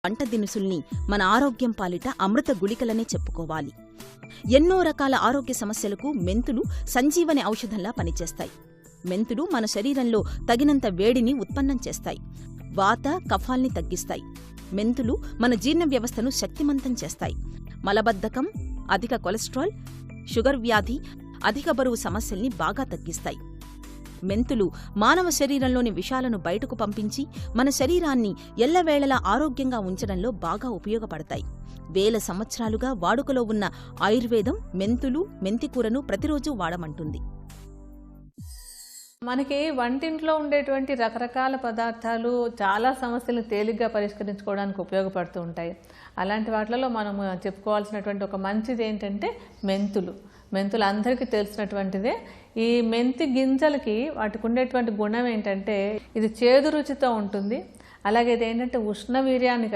వంట దినుసుల్ని మన ఆరోగ్యం పాలిట అమృత గుళికలనే చెప్పుకోవాలి. ఎన్నో రకాల ఆరోగ్య సమస్యలకు మెంతులు సంజీవని ఔషధంలా పనిచేస్తాయి. మెంతులు మన శరీరంలో తగినంత వేడిని ఉత్పన్నం చేస్తాయి. వాత కఫాల్ని తగ్గిస్తాయి. మెంతులు మన జీర్ణ వ్యవస్థను శక్తిమంతం చేస్తాయి. మలబద్ధకం, అధిక కొలెస్ట్రాల్, షుగర్ వ్యాధి, అధిక బరువు సమస్యల్ని బాగా తగ్గిస్తాయి. మెంతులు మానవ శరీరంలోని విషాలను బయటకు పంపించి మన శరీరాన్ని ఎల్లవేళలా ఆరోగ్యంగా ఉంచడంలో బాగా ఉపయోగపడతాయి. వేల సంవత్సరాలుగా వాడుకలో ఉన్న ఆయుర్వేదం మెంతులు, మెంతికూరను ప్రతిరోజూ వాడమంటుంది. మనకి వంటింట్లో ఉండేటువంటి రకరకాల పదార్థాలు చాలా సమస్యలను తేలిగ్గా పరిష్కరించుకోవడానికి ఉపయోగపడుతూ ఉంటాయి. అలాంటి వాటిలో మనం చెప్పుకోవాల్సినటువంటి ఒక మంచిది ఏంటంటే మెంతులు. మెంతులు అందరికీ తెలిసినటువంటిదే. ఈ మెంతి గింజలకి వాటికి ఉండేటువంటి గుణం ఏంటంటే ఇది చేదు రుచితో ఉంటుంది. అలాగే ఇది ఏంటంటే ఉష్ణ వీర్యాన్ని